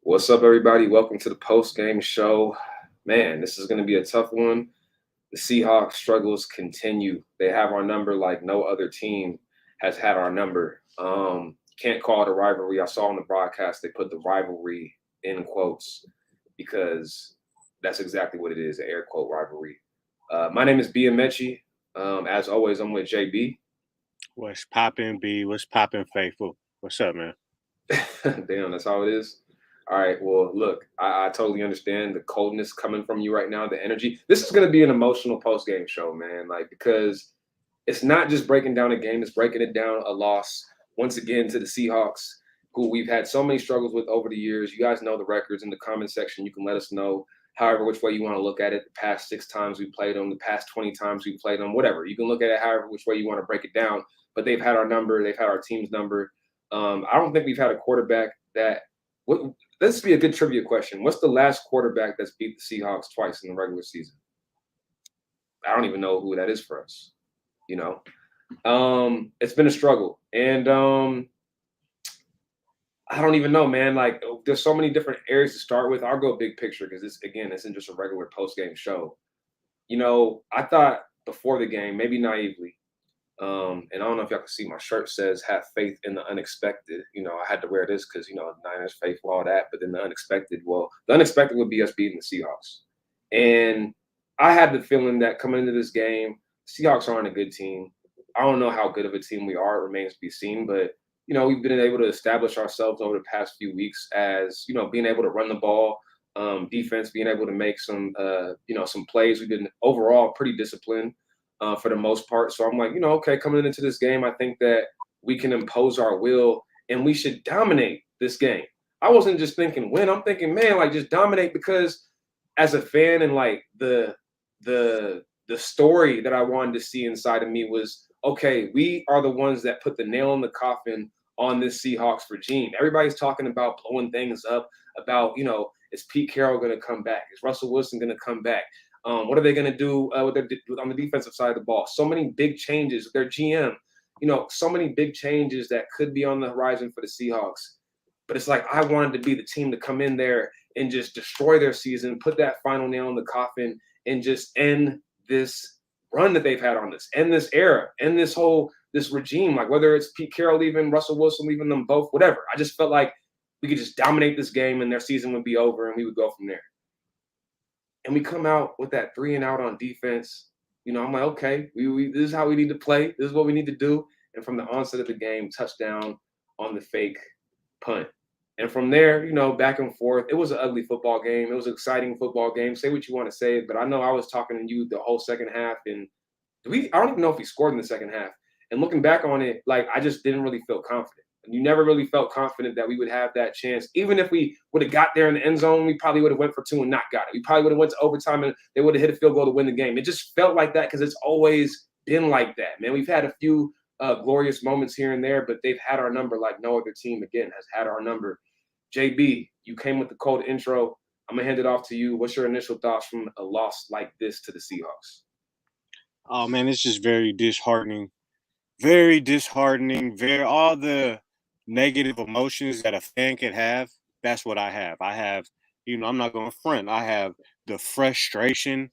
What's up, everybody? Welcome to the post-game show. Man, this is going to be a tough one. The Seahawks struggles continue. They have our number like no other team has had our number. Can't call it a rivalry. I saw on the broadcast they put the rivalry in quotes because that's exactly what it is, an air quote rivalry. My name is B. Amechi. As always, I'm with JB. What's poppin', B? What's poppin', Faithful? What's up, man? Damn, that's how it is. All right. Well, look, I totally understand the coldness coming from you right now, the energy. This is going to be an emotional post game show, man. Like, because it's not just breaking down a game, it's breaking it down a loss once again to the Seahawks, who we've had so many struggles with over the years. You guys know the records in the comment section. You can let us know however which way you want to look at it. The past 6 times we played them, the past 20 times we played them, whatever. You can look at it however which way you want to break it down. But they've had our number, they've had our team's number. I don't think we've had a quarterback that. This be a good trivia question. What's the last quarterback that's beat the Seahawks twice in the regular season? I don't even know who that is for us. You know, it's been a struggle, and I don't even know, man. Like, there's so many different areas to start with. I'll go big picture because this, again, isn't just a regular post game show. You know, I thought before the game, maybe naively, and I don't know if y'all can see my shirt says "Have faith in the unexpected." You know, I had to wear this because Niners faithful, all that. But then the unexpected, well, the unexpected would be us beating the Seahawks. And I had the feeling that coming into this game, Seahawks aren't a good team. I don't know how good of a team we are. It remains to be seen. But we've been able to establish ourselves over the past few weeks as being able to run the ball, defense, being able to make some plays. We've been overall pretty disciplined for the most part. So I'm like, okay, coming into this game, I think that we can impose our will and we should dominate this game. I wasn't just thinking win. I'm thinking, man, like just dominate because as a fan and like the story that I wanted to see inside of me was, okay, we are the ones that put the nail in the coffin on this Seahawks regime. Everybody's talking about blowing things up, about, is Pete Carroll going to come back? Is Russell Wilson going to come back? What are they going to do on the defensive side of the ball? So many big changes with their GM, so many big changes that could be on the horizon for the Seahawks. But it's like I wanted to be the team to come in there and just destroy their season, put that final nail in the coffin, and just end this run that they've had on this, end this era, end this regime. Like whether it's Pete Carroll leaving, Russell Wilson leaving, them both, whatever. I just felt like we could just dominate this game and their season would be over and we would go from there. And we come out with that 3 and out on defense. I'm like, okay, this is how we need to play. This is what we need to do. And from the onset of the game, touchdown on the fake punt. And from there, back and forth. It was an ugly football game. It was an exciting football game. Say what you want to say, but I know I was talking to you the whole second half. And I don't even know if we scored in the second half. And looking back on it, like I just didn't really feel confident. You never really felt confident that we would have that chance. Even if we would have got there in the end zone, we probably would have went for 2 and not got it. We probably would have went to overtime and they would have hit a field goal to win the game. It just felt like that because it's always been like that, man. We've had a few glorious moments here and there, but they've had our number like no other team, again, has had our number. JB, you came with the cold intro. I'm going to hand it off to you. What's your initial thoughts from a loss like this to the Seahawks? Oh man, it's just very disheartening. Very disheartening. All the negative emotions that a fan could have. That's what I have. I have, I'm not going to front. I have the frustration.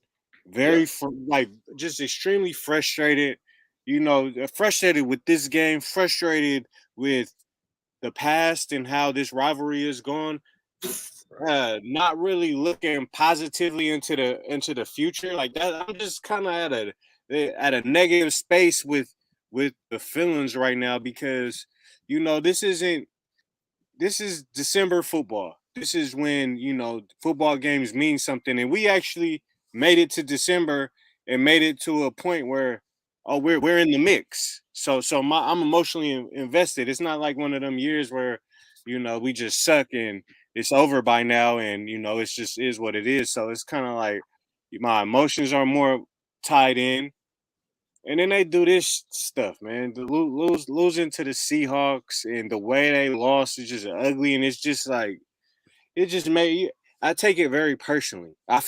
Like just extremely frustrated. Frustrated with this game. Frustrated with the past and how this rivalry is going. Not really looking positively into the future like that. I'm just kind of at a negative space with the feelings right now because this is December football. This is when football games mean something, and we actually made it to December and made it to a point where we're in the mix. So I'm emotionally invested. It's not like one of them years where we just suck and it's over by now, and it's just is what it is. So it's kind of like my emotions are more tied in. And then they do this stuff, man. Losing to the Seahawks and the way they lost is just ugly, and it's just like it just made. I take it very personally. I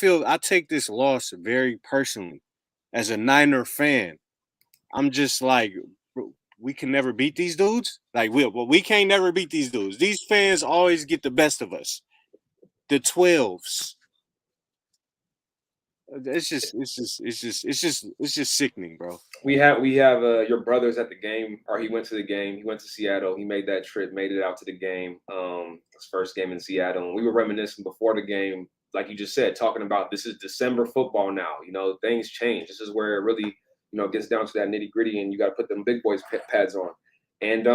take this loss very personally as a Niner fan. I'm just like, we can never beat these dudes. Like we can't never beat these dudes. These fans always get the best of us. The 12s. It's just sickening, bro. We have your brother's at the game, or he went to the game. He went to Seattle. He made that trip, made it out to the game. His first game in Seattle, and we were reminiscing before the game, like you just said, talking about this is December football now. You know, things change. This is where it really, gets down to that nitty gritty, and you got to put them big boys pads on. And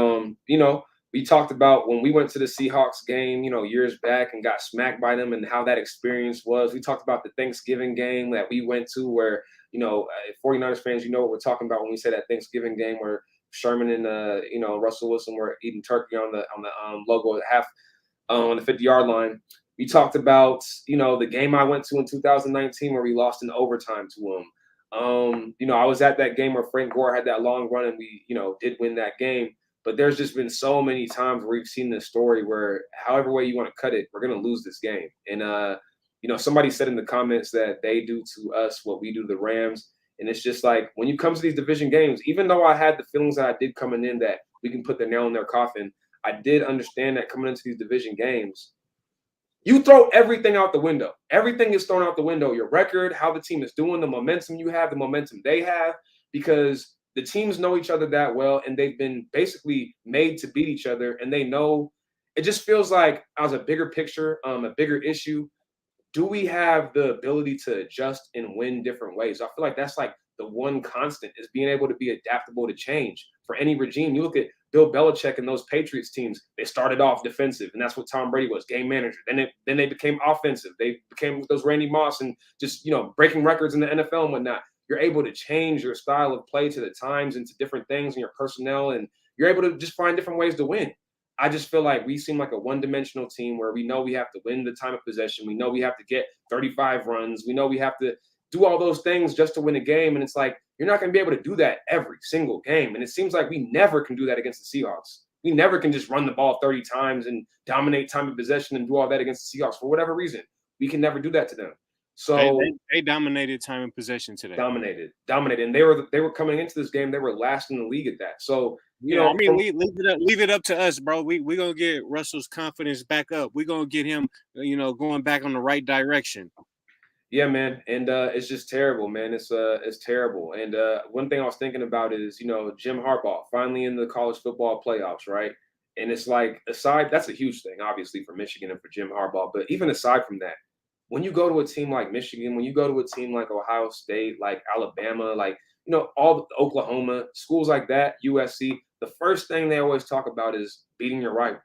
we talked about when we went to the Seahawks game, years back and got smacked by them and how that experience was. We talked about the Thanksgiving game that we went to where 49ers fans, you know what we're talking about when we say that Thanksgiving game where Sherman and Russell Wilson were eating turkey on the logo at half on the 50-yard line. We talked about the game I went to in 2019 where we lost in overtime to them. I was at that game where Frank Gore had that long run and we did win that game. But there's just been so many times where we've seen this story where, however way you want to cut it, we're going to lose this game. And somebody said in the comments that they do to us what we do to the Rams. And it's just like when you come to these division games, even though I had the feelings that I did coming in that we can put the nail in their coffin, I did understand that coming into these division games, you throw everything out the window. Everything is thrown out the window. Your record, how the team is doing, the momentum you have, the momentum they have, because the teams know each other that well, and they've been basically made to beat each other, and they know it just feels like as a bigger picture, a bigger issue. Do we have the ability to adjust and win different ways? I feel like that's like the one constant is being able to be adaptable to change for any regime. You look at Bill Belichick and those Patriots teams, they started off defensive, and that's what Tom Brady was, game manager. Then they became offensive. They became those Randy Moss and just, breaking records in the NFL and whatnot. You're able to change your style of play to the times and to different things in your personnel, and you're able to just find different ways to win. I just feel like we seem like a one-dimensional team where we know we have to win the time of possession. We know we have to get 35 runs. We know we have to do all those things just to win a game. And it's like, you're not going to be able to do that every single game. And it seems like we never can do that against the Seahawks. We never can just run the ball 30 times and dominate time of possession and do all that against the Seahawks for whatever reason. We can never do that to them. So they dominated time and possession today. Dominated. And they were coming into this game. They were last in the league at that. So, leave it up to us, bro. We're going to get Russell's confidence back up. We're going to get him, going back on the right direction. Yeah, man. And it's just terrible, man. It's terrible. And one thing I was thinking about is, Jim Harbaugh finally in the college football playoffs, right? And it's like, that's a huge thing, obviously, for Michigan and for Jim Harbaugh. But even aside from that, when you go to a team like Michigan, when you go to a team like Ohio State, like Alabama, like, all the Oklahoma, schools like that, USC, the first thing they always talk about is beating your rival.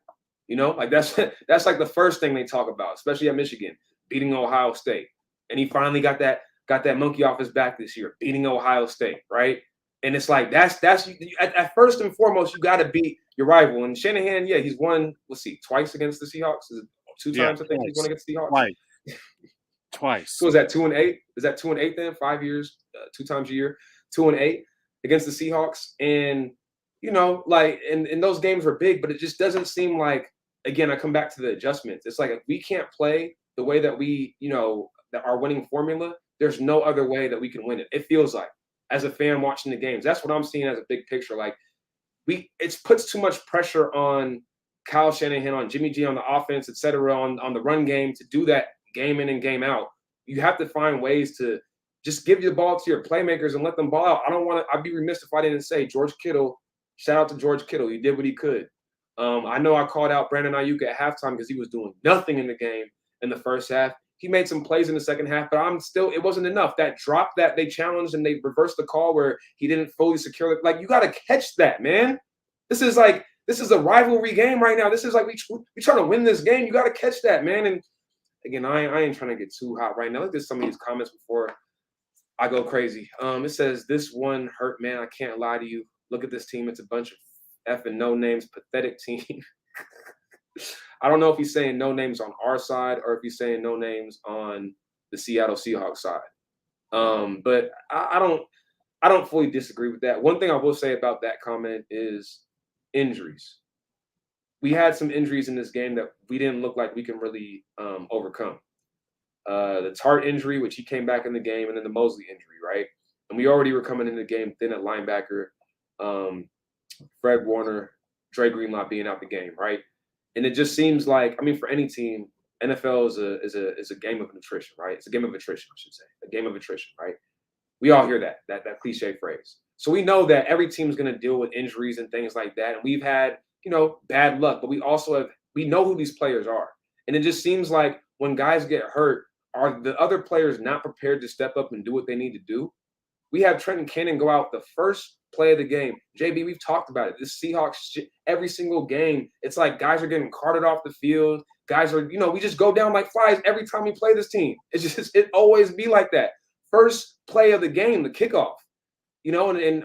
Like that's like the first thing they talk about, especially at Michigan, beating Ohio State. And he finally got that monkey off his back this year, beating Ohio State, right? And it's like that's at first and foremost, you got to beat your rival. And Shanahan, yeah, he's won, twice against the Seahawks. Is it two times? I think he's won against the Seahawks. Twice. So is that 2-8? Is that 2-8 then? 5 years, 2 times a year, 2-8 against the Seahawks. And like and those games were big, but it just doesn't seem like. Again, I come back to the adjustments. It's like if we can't play the way that we, that our winning formula, there's no other way that we can win it. It feels like as a fan watching the games, that's what I'm seeing as a big picture. Like it puts too much pressure on Kyle Shanahan, on Jimmy G, on the offense, et cetera, on the run game to do that game in and game out. You have to find ways to just give the ball to your playmakers and let them ball out. I'd be remiss if I didn't say George Kittle. Shout out to George Kittle. He did what he could. I know I called out Brandon Ayuk at halftime because he was doing nothing in the game in the first half. He made some plays in the second half, but it wasn't enough. That drop that they challenged and they reversed the call where he didn't fully secure it. Like, you got to catch that, man. This is a rivalry game right now. This is like we trying to win this game. You got to catch that, man. And again, I ain't trying to get too hot right now. Look at some of these comments before I go crazy. It says, this one hurt, man. I can't lie to you. Look at this team. It's a bunch of effing no names, pathetic team. I don't know if he's saying no names on our side or if he's saying no names on the Seattle Seahawks side. But I don't fully disagree with that. One thing I will say about that comment is injuries. We had some injuries in this game that we didn't look like we can really overcome. The Tart injury, which he came back in the game, and then the Mosley injury, right? And we already were coming into the game thin at linebacker. Fred Warner, Dre Greenlaw being out the game, right? And it just seems like, I mean, for any team, NFL is a game of attrition, right? It's a game of attrition, I should say, a game of attrition, right? We all hear that cliche phrase. So we know that every team is going to deal with injuries and things like that, and we've had bad luck, but we know who these players are, and it just seems like when guys get hurt, are the other players not prepared to step up and do what they need to do? We have Trenton Cannon go out the first play of the game. JB, we've talked about it. This Seahawks, every single game, it's like guys are getting carted off the field. Guys are, we just go down like flies every time we play this team. It always be like that. First play of the game, the kickoff. And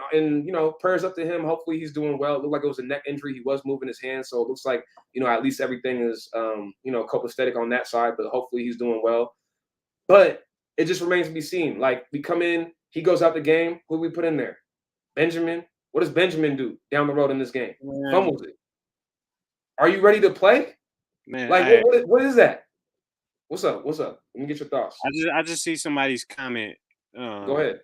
prayers up to him. Hopefully he's doing well. It looked like it was a neck injury. He was moving his hand, so it looks like at least everything is copacetic on that side. But hopefully he's doing well. But it just remains to be seen. Like, we come in, he goes out the game. Who do we put in there? Benjamin. What does Benjamin do down the road in this game? Fumbles it. Are you ready to play? Man, like, what is that? What's up? Let me get your thoughts. I just see somebody's comment. Go ahead.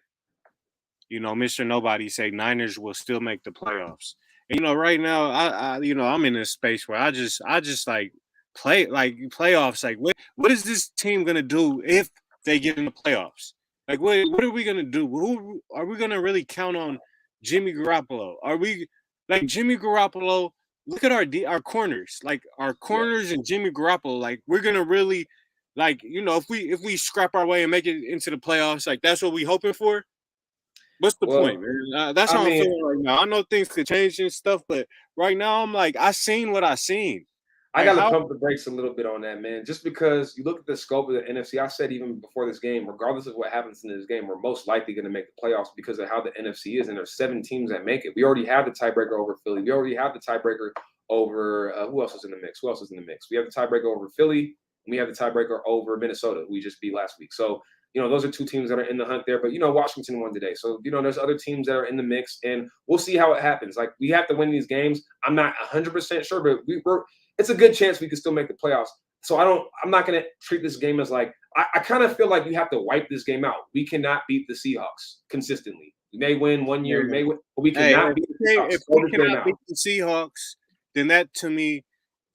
Mr. Nobody say Niners will still make the playoffs. And, right now, I'm in this space where I just like play like playoffs. Like, what is this team gonna do if they get in the playoffs? Like, what are we gonna do? Who are we gonna really count on? Jimmy Garoppolo? Are we like Jimmy Garoppolo? Look at our corners, like our corners and Jimmy Garoppolo. Like, we're gonna really, like, if we scrap our way and make it into the playoffs, like, that's what we hoping for. What's the point, man? That's how I'm feeling right now. I know things could change and stuff, but right now I'm like, I seen what I seen. I got to pump the brakes a little bit on that, man. Just because you look at the scope of the NFC, I said even before this game, regardless of what happens in this game, we're most likely going to make the playoffs because of how the NFC is, and there's 7 teams that make it. We already have the tiebreaker over Philly. We already have the tiebreaker over who else is in the mix? Who else is in the mix? We have the tiebreaker over Philly, and we have the tiebreaker over Minnesota. We just beat last week. So, those are 2 teams that are in the hunt there. But, Washington won today. So, there's other teams that are in the mix, and we'll see how it happens. Like, we have to win these games. I'm not 100% sure, but it's a good chance we could still make the playoffs. So I'm not going to treat this game as like, I kind of feel like we have to wipe this game out. We cannot beat the Seahawks consistently. We may win one year, but we cannot beat the Seahawks. If we cannot beat the Seahawks, then that to me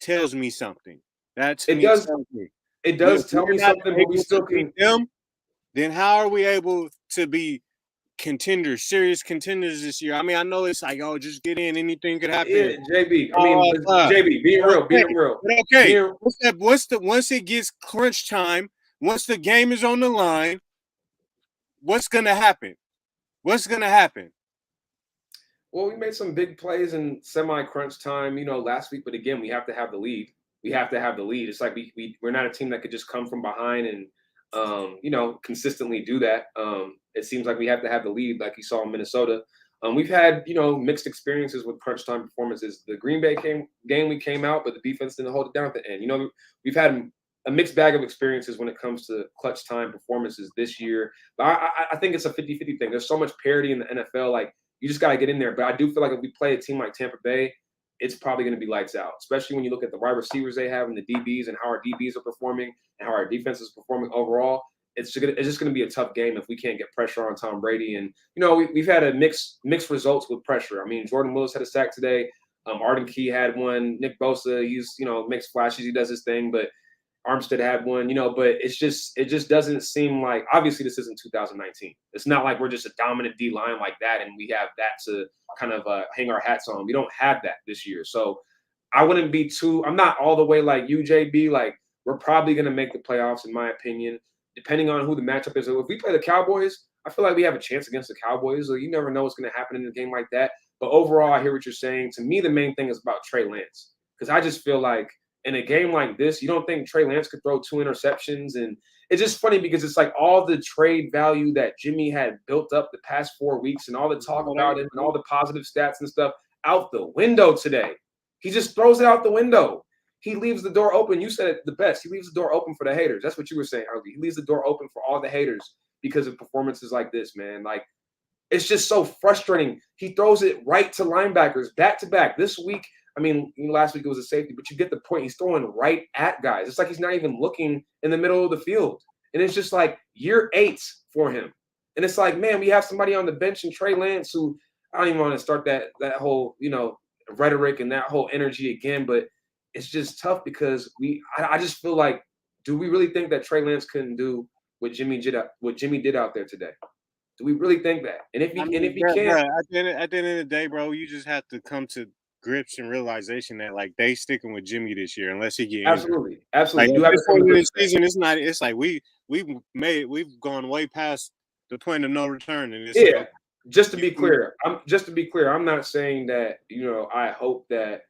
tells me something. That to me tells me. It does tell me something, but we still can. Them, then how are we able to be contenders, serious contenders this year? I mean, I know it's like, just get in, anything could happen. Yeah, JB. JB, being real. Okay. Once it gets crunch time, once the game is on the line, what's gonna happen? Well, we made some big plays in semi-crunch time, last week. But again, we have to have the lead. It's like we're not a team that could just come from behind and consistently do that. It seems like we have to have the lead, like you saw in Minnesota. We've had, mixed experiences with crunch time performances. The Green Bay game we came out, but the defense didn't hold it down at the end. We've had a mixed bag of experiences when it comes to clutch time performances this year. But I think it's a 50-50 thing. There's so much parity in the NFL. Like, you just got to get in there. But I do feel like if we play a team like Tampa Bay, it's probably going to be lights out, especially when you look at the wide receivers they have and the DBs and how our DBs are performing and how our defense is performing overall. It's just going to be a tough game if we can't get pressure on Tom Brady. And, we've had a mixed results with pressure. I mean, Jordan Willis had a sack today. Arden Key had one. Nick Bosa, he's, mixed flashes. He does his thing, but Armstead had one, but it just doesn't seem like, obviously this isn't 2019. It's not like we're just a dominant D line like that and we have that to kind of hang our hats on. We don't have that this year. So I'm not all the way like you, JB. Like, we're probably going to make the playoffs, in my opinion, depending on who the matchup is. If we play the Cowboys, I feel like we have a chance against the Cowboys. So you never know what's going to happen in a game like that. But overall, I hear what you're saying. To me, the main thing is about Trey Lance, because I just feel like in a game like this, you don't think Trey Lance could throw 2 interceptions. And it's just funny because it's like all the trade value that Jimmy had built up the past 4 weeks and all the talk about him and all the positive stats and stuff out the window today. He just throws it out the window. He leaves the door open. You said it the best. He leaves the door open for the haters. That's what you were saying earlier. He leaves the door open for all the haters because of performances like this, man. Like, it's just so frustrating. He throws it right to linebackers back to back. This week, I mean, last week it was a safety, but you get the point. He's throwing right at guys. It's like he's not even looking in the middle of the field. And it's just like year 8 for him. And it's like, man, we have somebody on the bench in Trey Lance who I don't even want to start that whole, rhetoric and that whole energy again, but it's just tough because I just feel like, do we really think that Trey Lance couldn't do what Jimmy did out there today? Do we really think that? And if I if mean, he bro, can't, at the end of the day, bro, you just have to come to grips and realization that like they sticking with Jimmy this year unless he get injured. absolutely, Like absolutely, you at do have this to come to point in the grips with that. season, it's not. It's like we've gone way past the point of no return, and it's like Yeah, okay, just to you, be clear, I'm not saying that, I hope that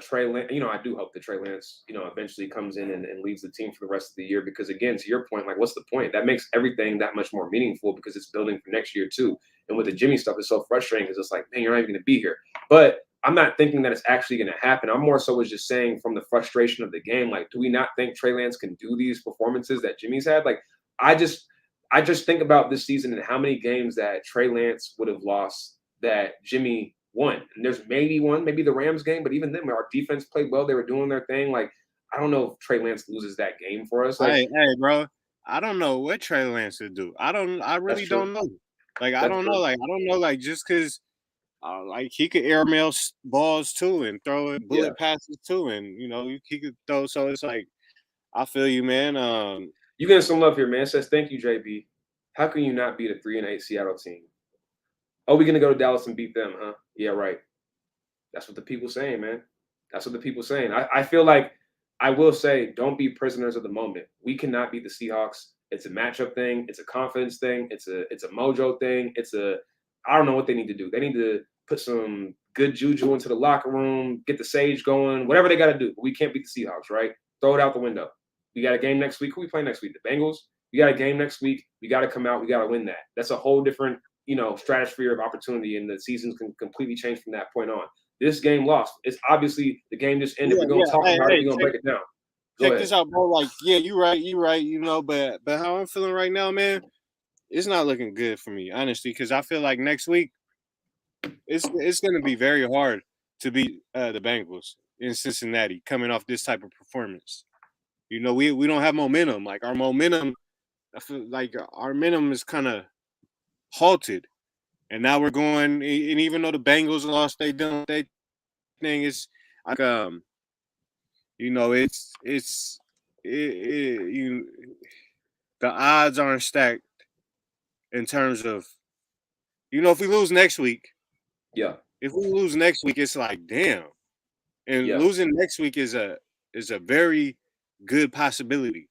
Trey Lance, I do hope that Trey Lance, eventually comes in and leads the team for the rest of the year because again, to your point, like what's the point? That makes everything that much more meaningful because it's building for next year too. And with the Jimmy stuff, it's so frustrating because it's like, man, you're not even gonna be here. But I'm not thinking that it's actually gonna happen. I'm more so was just saying from the frustration of the game, like, do we not think Trey Lance can do these performances that Jimmy's had? Like, I just I just think about this season and how many games that Trey Lance would have lost that Jimmy won. And there's maybe one, maybe the Rams game, but even then, our defense played well. They were doing their thing. Like, I don't know if Trey Lance loses that game for us. Like, hey, bro, I don't know what Trey Lance would do. I that's really true. don't know. Like I That's don't know. true. Like I don't know. Like just because like he could airmail balls too and throw it Yeah. bullet passes too, and he could throw. So it's like I feel you, man. You getting some love here, man. It says, thank you, JB. How can you not beat a 3-8 Seattle team? Oh, we're gonna go to Dallas and beat them, huh? Yeah, right. That's what the people saying, man. That's what the people saying. I feel like I will say, don't be prisoners of the moment. We cannot beat the Seahawks. It's a matchup thing. It's a confidence thing. It's a mojo thing. I don't know what they need to do. They need to put some good juju into the locker room, get the sage going, whatever they got to do. But we can't beat the Seahawks, right? Throw it out the window. We got a game next week. Who we play next week? The Bengals. We got a game next week. We got to come out. We got to win that. That's a whole different, stratosphere of opportunity, and the seasons can completely change from that point on. This game lost. It's obviously the game just ended. Yeah, We're gonna yeah. talk Hey, about it. hey, We're gonna break it down. Go check ahead. this out, bro. Like, yeah, you right, you right. But how I'm feeling right now, man, it's not looking good for me, honestly, because I feel like next week it's going to be very hard to beat the Bengals in Cincinnati coming off this type of performance. We don't have momentum. Like our momentum, I feel like our momentum is kind of halted, and now we're going. And even though the Bengals lost, they done they thing is like you the odds aren't stacked in terms of if we lose next week. Yeah, If we lose next week, it's like damn. And yeah. losing next week is a very good possibility.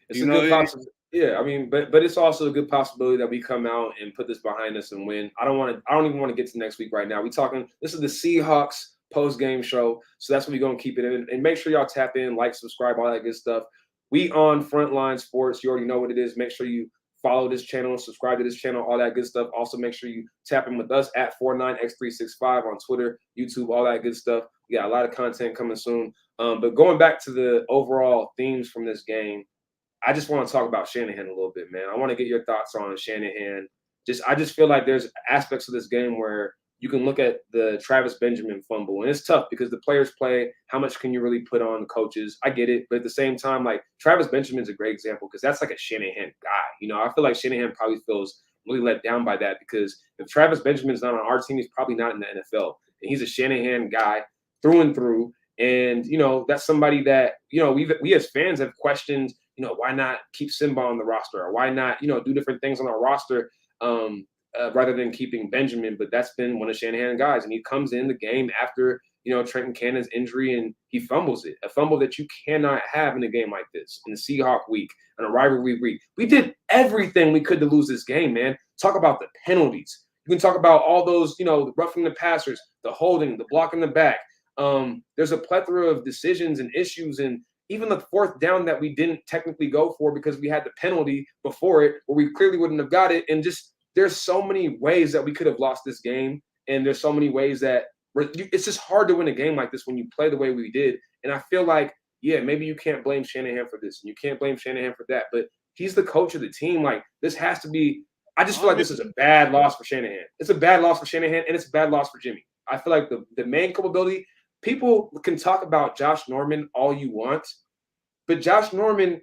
It's You a know, good possibility. Yeah, I mean, but it's also a good possibility that we come out and put this behind us and win. I don't even want to get to next week right now. We talking. This is the Seahawks post game show, so that's what we're gonna keep it in. And make sure y'all tap in, like, subscribe, all that good stuff. We on Frontline Sports. You already know what it is. Make sure you follow this channel, subscribe to this channel, all that good stuff. Also, make sure you tap in with us at 49x365 on Twitter, YouTube, all that good stuff. We got a lot of content coming soon. But going back to the overall themes from this game, I just want to talk about Shanahan a little bit, man. I want to get your thoughts on Shanahan. I just feel like there's aspects of this game where you can look at the Travis Benjamin fumble, and it's tough because the players play. How much can you really put on the coaches? I get it, but at the same time, like Travis Benjamin's a great example because that's like a Shanahan guy. I feel like Shanahan probably feels really let down by that because if Travis Benjamin's not on our team, he's probably not in the NFL, and he's a Shanahan guy through and through. And that's somebody that we as fans have questioned. Why not keep Simba on the roster, or why not do different things on our roster rather than keeping Benjamin? But that's been one of Shanahan guys, and he comes in the game after Trenton Cannon's injury, and he fumbles it, a fumble that you cannot have in a game like this in the Seahawk week, on a rivalry week. We did everything we could to lose this game, man. Talk about the penalties. You can talk about all those, the roughing the passers, the holding, the blocking the back. There's a plethora of decisions and issues, and even the fourth down that we didn't technically go for because we had the penalty before it, where we clearly wouldn't have got it. And just there's so many ways that we could have lost this game, and there's so many ways that it's just hard to win a game like this when you play the way we did. And I feel like, yeah, maybe you can't blame Shanahan for this, and you can't blame Shanahan for that, but he's the coach of the team. Like, this has to be. I just feel like this is a bad loss for Shanahan. It's a bad loss for Shanahan, and it's a bad loss for Jimmy. I feel like the main culpability. People can talk about Josh Norman all you want, but Josh Norman,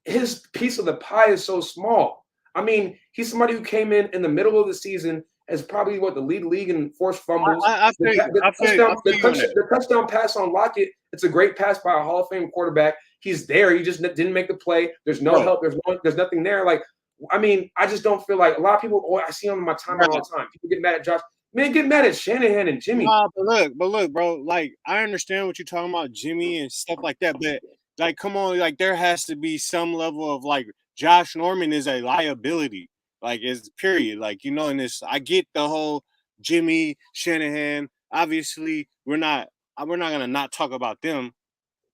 his piece of the pie is so small. I mean, he's somebody who came in the middle of the season is probably what the league in forced fumbles. I think I feel you on that. The touchdown pass on Lockett, it's a great pass by a Hall of Fame quarterback. He's there. He just didn't make the play. There's no help. There's nothing there. Like, I mean, I just don't feel like a lot of people. I see on my timeline all the time. People get mad at Josh. Man, get mad at Shanahan and Jimmy. Nah, but look, bro. Like, I understand what you're talking about, Jimmy and stuff like that. But like, come on, like, there has to be some level of like, Josh Norman is a liability. Like, is period. Like, in this, I get the whole Jimmy Shanahan. Obviously, we're not gonna not talk about them.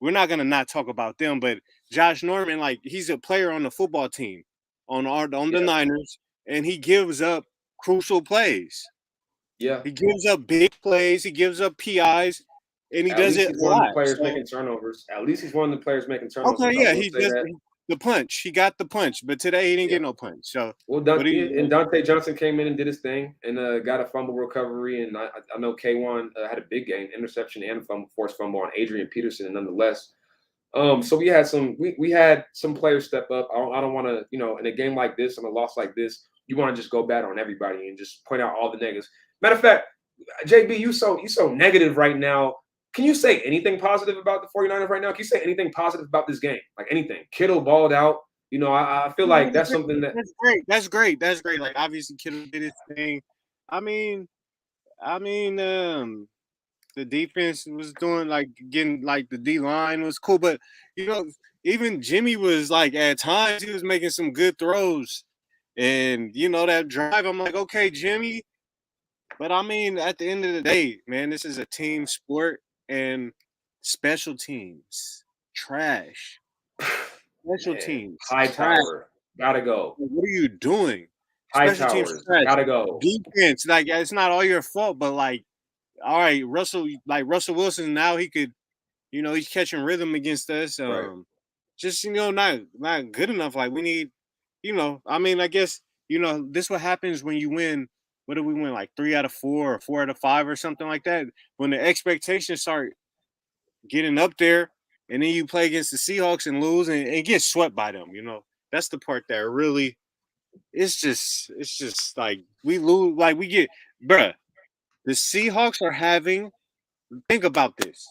We're not gonna not talk about them. But Josh Norman, like, he's a player on the football team, on the Niners, and he gives up crucial plays. Yeah, he gives up big plays. He gives up PIs, and he does it a lot. One of the players making turnovers. At least he's one of the players making turnovers. Okay, yeah, he does the punch. He got the punch, but today he didn't get no punch. So Dante Johnson came in and did his thing and got a fumble recovery. And I know K1 had a big game, interception and forced fumble on Adrian Peterson, nonetheless. So we had some players step up. I don't want to, in a game like this, in a loss like this, you want to just go bad on everybody and just point out all the negatives. Matter of fact, JB, you so negative right now. Can you say anything positive about the 49ers right now? Can you say anything positive about this game? Like anything? Kittle balled out. I feel like that's something that's great. That's great. Like, obviously Kittle did his thing. I mean, the defense was doing, like, getting, like, the D line was cool, but even Jimmy was, like, at times he was making some good throws, and that drive, I'm like, okay, Jimmy, but I mean, at the end of the day, man, this is a team sport, and special teams trash. Special teams Hightower gotta go. What are you doing? Special teams gotta go. Defense, like, it's not all your fault, but like, all right, Russell Wilson, now he could, he's catching rhythm against us. Right. Just not good enough. Like, we need, I mean, I guess this what happens when you win. What did we win? Like 3 out of 4 or 4 out of 5 or something like that. When the expectations start getting up there, and then you play against the Seahawks and lose and get swept by them. That's the part that really. It's just like we lose. Like, we get, bruh. The Seahawks are having. Think about this.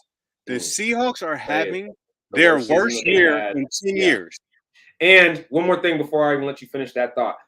The Seahawks are having their worst year in 10 years. And one more thing before I even let you finish that thought.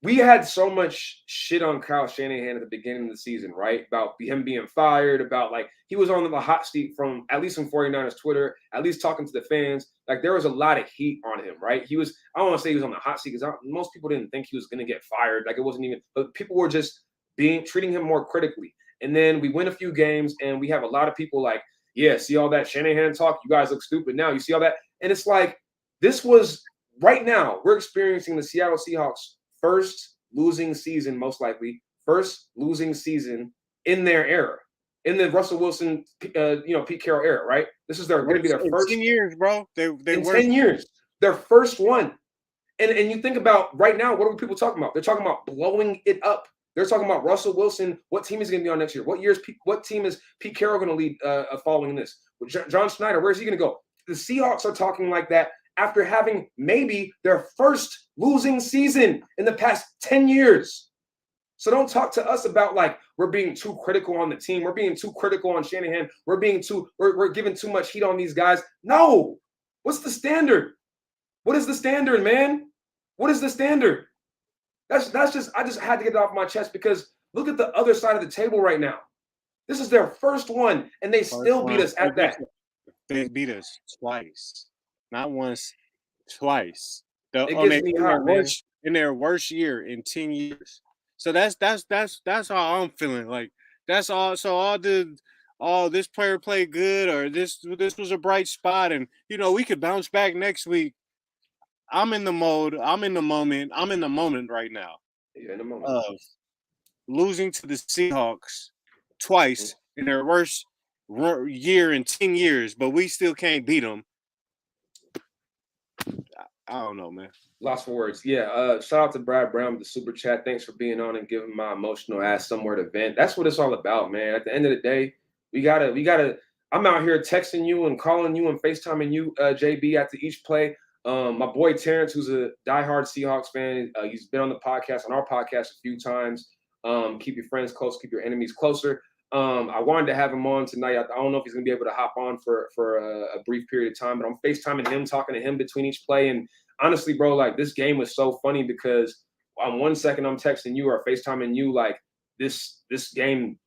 We had so much shit on Kyle Shanahan at the beginning of the season, right? About him being fired, about, like, he was on the hot seat from 49ers Twitter, at least talking to the fans. Like, there was a lot of heat on him, right? I don't want to say he was on the hot seat because most people didn't think he was going to get fired. Like, it wasn't even, but people were just treating him more critically. And then we win a few games and we have a lot of people like, yeah, see all that Shanahan talk? You guys look stupid now. You see all that? And it's like, this was right now, we're experiencing the Seattle Seahawks first losing season, most likely first losing season in their era, in the Russell Wilson, Pete Carroll era, right? This is going to be their first 10 years, bro. They were 10 years, their first one. And you think about right now, what are people talking about? They're talking about blowing it up. They're talking about Russell Wilson. What team is going to be on next year? What team is Pete Carroll going to lead following this? John Schneider, where's he going to go? The Seahawks are talking like that after having maybe their first losing season in the past 10 years. So don't talk to us about, like, we're being too critical on the team. We're being too critical on Shanahan. We're giving too much heat on these guys. No. What's the standard? What is the standard, man? What is the standard? That's just, I just had to get it off my chest because look at the other side of the table right now. This is their first one, and they still beat us at that. They beat us twice. Not once, twice. In their worst year in 10 years. So that's how I'm feeling. Like, that's all. So all this player played good, or this was a bright spot, and we could bounce back next week. I'm in the mode. I'm in the moment. I'm in the moment right now. You're in the moment of losing to the Seahawks twice in their worst year in 10 years, but we still can't beat them. I don't know, man. Lost for words. Yeah. Shout out to Brad Brown with the super chat. Thanks for being on and giving my emotional ass somewhere to vent. That's what it's all about, man. At the end of the day, we gotta. I'm out here texting you and calling you and FaceTiming you, JB, after each play. My boy Terrence, who's a diehard Seahawks fan, he's been on our podcast a few times. Keep your friends close, keep your enemies closer. I wanted to have him on tonight. I don't know if he's going to be able to hop on for a brief period of time, but I'm FaceTiming him, talking to him between each play. And honestly, bro, like this game was so funny because on 1 second I'm texting you or FaceTiming you like this game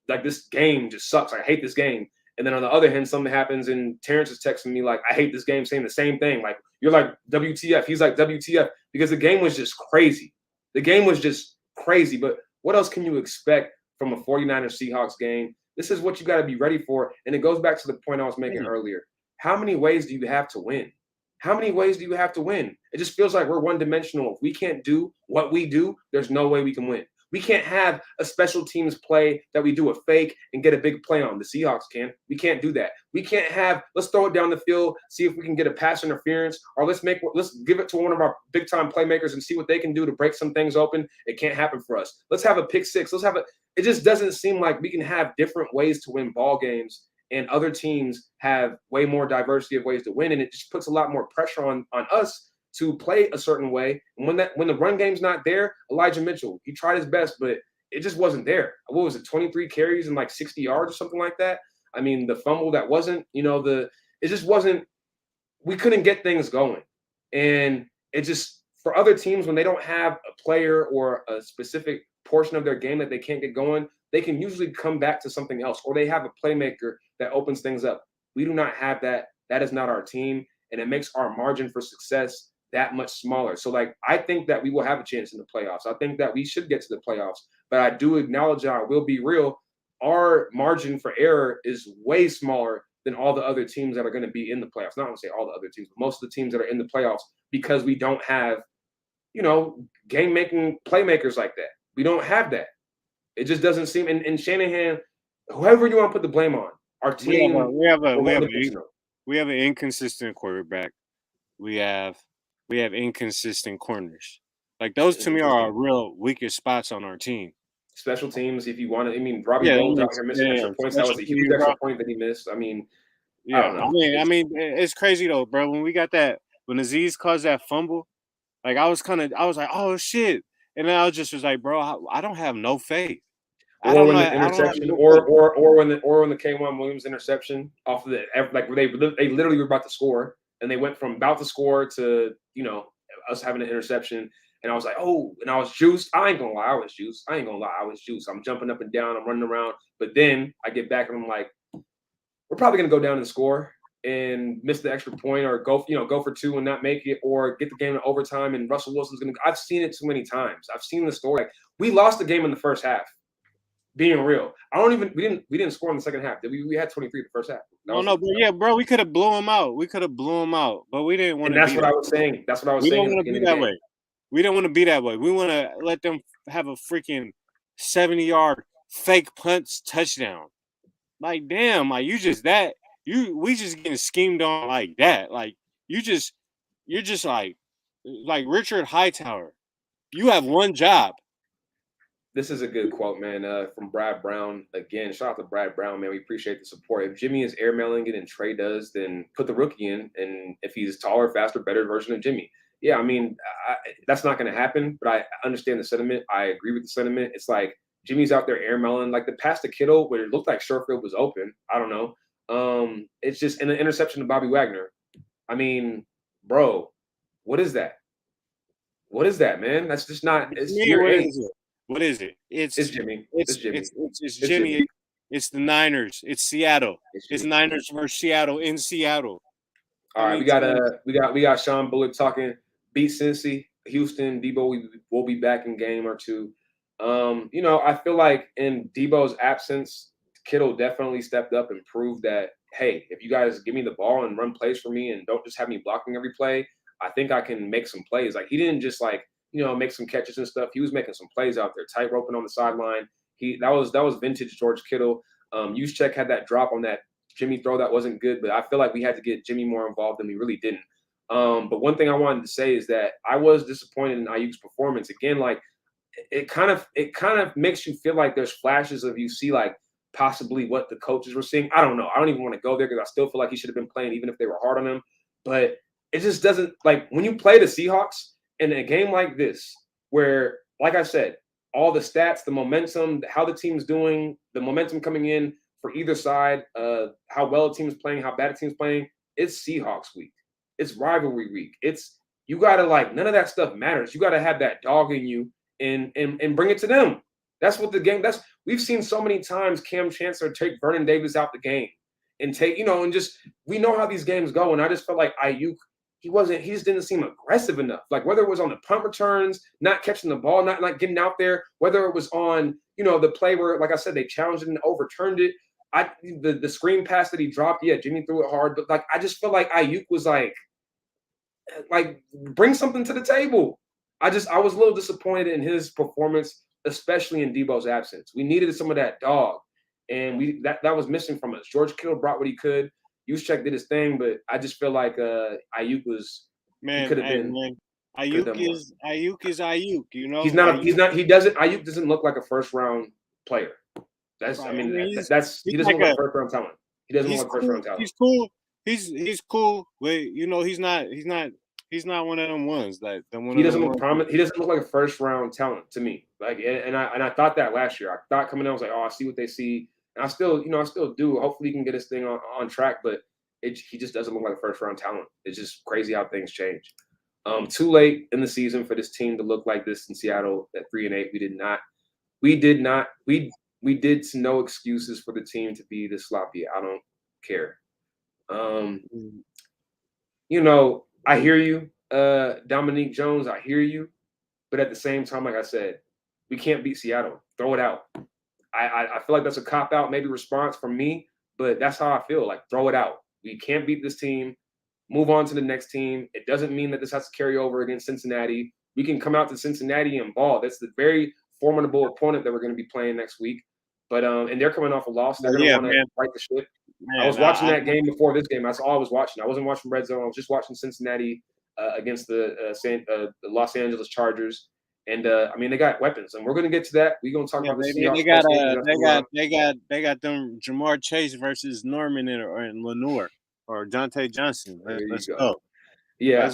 just sucks. I hate this game. And then on the other hand, something happens and Terrence is texting me like, I hate this game, saying the same thing. Like, you're like, WTF. He's like, WTF, because the game was just crazy. The game was just crazy. But what else can you expect from a 49ers Seahawks game? This is what you got to be ready for. And it goes back to the point I was making earlier. How many ways do you have to win? How many ways do you have to win? It just feels like we're one-dimensional. If we can't do what we do, there's no way we can win. We can't have a special teams play that we do a fake and get a big play on. The Seahawks can. We can't do that. We can't have, let's throw it down the field, see if we can get a pass interference, or let's give it to one of our big-time playmakers and see what they can do to break some things open. It can't happen for us. Let's have a pick six. It just doesn't seem like we can have different ways to win ball games, and other teams have way more diversity of ways to win, and it just puts a lot more pressure on us to play a certain way. And when the run game's not there, Elijah Mitchell, he tried his best, but it just wasn't there. What was it, 23 carries and like 60 yards or something like that? I mean, the fumble that wasn't, it just wasn't, we couldn't get things going. And it just, for other teams, when they don't have a player or a specific portion of their game that they can't get going, they can usually come back to something else, or they have a playmaker that opens things up. We do not have that. That is not our team. And it makes our margin for success that much smaller. So, like, I think that we will have a chance in the playoffs. I think that we should get to the playoffs. But I do acknowledge that I will be real. Our margin for error is way smaller than all the other teams that are going to be in the playoffs. Not going to say all the other teams, but most of the teams that are in the playoffs, because we don't have, game-making playmakers like that. We don't have that. It just doesn't seem. And Shanahan, whoever you want to put the blame on, our team. We have an inconsistent quarterback. We have inconsistent corners. Like, those to me are our real weakest spots on our team. Special teams, if you want to. I mean, Robbie Rose out here missing extra points. That was a huge extra point that he missed. I mean, I don't know. I mean, it's crazy though, bro. When Aziz caused that fumble, like I was like, oh shit, and then I was like, bro, I don't have no faith. Or when the interception, or when the K1 Williams interception off of the, like, they literally were about to score, and they went from about to score to us having an interception. And I was like, oh, and I was juiced. I ain't gonna lie, I was juiced. I'm jumping up and down, I'm running around. But then I get back and I'm like, we're probably gonna go down and score and miss the extra point, or go for two and not make it, or get the game in overtime. And Russell Wilson's gonna. I've seen it too many times. I've seen the story. Like, we lost the game in the first half. Being real, we didn't score in the second half. We had 23 the first half. Bro, we could have blew them out. But we didn't want to. And that's what I was saying. That's what I was saying. We don't want to be that way. We don't want to be that way. We want to let them have a freaking 70-yard fake punts touchdown. Like, damn, like we just getting schemed on like that. Like, you're just like Richard Hightower. You have one job. This is a good quote, man, from Brad Brown. Again, shout out to Brad Brown, man. We appreciate the support. If Jimmy is airmailing it and Trey does, then put the rookie in. And if he's taller, faster, better version of Jimmy. Yeah, I mean, that's not going to happen, but I understand the sentiment. I agree with the sentiment. It's like Jimmy's out there airmailing. Like the pass to Kittle, where it looked like Sherfield was open. I don't know. It's just in the interception of Bobby Wagner. I mean, bro, what is that? What is that, man? That's just not. What is it? It's Jimmy. It's Jimmy. It's the Niners. It's Seattle. It's Niners versus Seattle in Seattle. All right, we got Sean Bullard talking. Beat Cincy, Houston. Debo will be back in game or two. I feel like in Debo's absence, Kittle definitely stepped up and proved that, hey, if you guys give me the ball and run plays for me and don't just have me blocking every play, I think I can make some plays. Like, he didn't just make some catches and stuff. He was making some plays out there, tight roping on the sideline. That was vintage George Kittle. Juszczyk had that drop on that Jimmy throw that wasn't good, but I feel like we had to get Jimmy more involved than we really didn't. But one thing I wanted to say is that I was disappointed in Ayuk's performance. Again, like it kind of makes you feel like there's flashes of you see like possibly what the coaches were seeing. I don't know. I don't even want to go there because I still feel like he should have been playing even if they were hard on him. But it just doesn't, like, when you play the Seahawks in a game like this, where, like I said, all the stats, the momentum, how the team's doing, the momentum coming in for either side, how well a team is playing, how bad a team's playing. It's Seahawks week. It's rivalry week. You gotta none of that stuff matters. You gotta have that dog in you and bring it to them. That's what the game. We've seen so many times Cam Chancellor take Vernon Davis out the game and take and just we know how these games go. And I just felt like Ayuk he just didn't seem aggressive enough. Like whether it was on the punt returns, not catching the ball, not like getting out there, whether it was on, the play where, like I said, they challenged it and overturned it. The screen pass that he dropped, yeah, Jimmy threw it hard, but I just feel like Ayuk was like bring something to the table. I was a little disappointed in his performance, especially in Debo's absence. We needed some of that dog, and that was missing from us. George Kittle brought what he could. Juszczyk did his thing, but I just feel like Ayuk was man. He could have been. Man. Ayuk is Ayuk. Ayuk doesn't look like a first round player. That's right. He doesn't look like first round talent. He doesn't look like first round talent. He's cool. He's cool, but he's not one of them ones he doesn't look like a first round talent to me. And I thought that last year. I thought coming out, I was like, oh, I see what they see. And I still do. Hopefully he can get his thing on track, but he just doesn't look like a first round talent. It's just crazy how things change. Too late in the season for this team to look like this in Seattle at 3-8. We did no excuses for the team to be this sloppy. I don't care. I hear you, Dominique Jones. I hear you, but at the same time, like I said, we can't beat Seattle. Throw it out. I feel like that's a cop-out, maybe response from me, but that's how I feel. Like, throw it out. We can't beat this team. Move on to the next team. It doesn't mean that this has to carry over against Cincinnati. We can come out to Cincinnati and ball. That's the very formidable opponent that we're going to be playing next week. But and they're coming off a loss. They're going to want to fight the shit. Man, I was watching that game before this game. That's all I was watching. I wasn't watching Red Zone. I was just watching Cincinnati against the Los Angeles Chargers. And they got weapons, and we're going to get to that. We're going to talk about the Seahawks. They got them Jamar Chase versus Norman and Lenoir or Dante Johnson. Let's go. Yeah,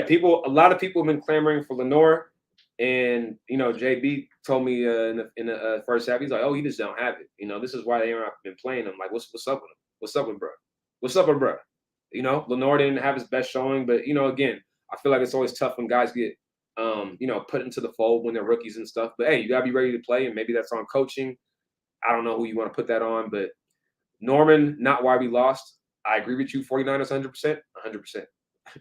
people. A lot of people have been clamoring for Lenoir, and JB told me in the first half, he's like, "Oh, he just don't have it." This is why they haven't been playing him. Like, what's up with him? What's up with bro? What's up with bro? Lenoir didn't have his best showing, but again, I feel like it's always tough when guys get put into the fold when they're rookies and stuff. But hey, you gotta be ready to play, and maybe that's on coaching. I don't know who you want to put that on, but Norman, not why we lost. I agree with you, 49ers 100%, 100%.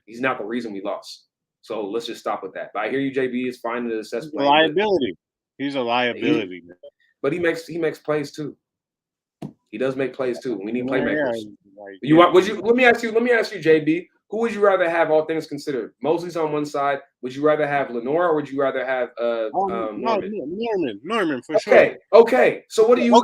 He's not the reason we lost. So let's just stop with that. But I hear you, JB, is fine to assess play. Liability. He's a liability. But he makes plays too. He does make plays too. We need playmakers. Let me ask you, JB, who would you rather have, all things considered? Mosley's on one side. Would you rather have Lenoir, or would you rather have Norman? Norman for sure. Okay. So what do you?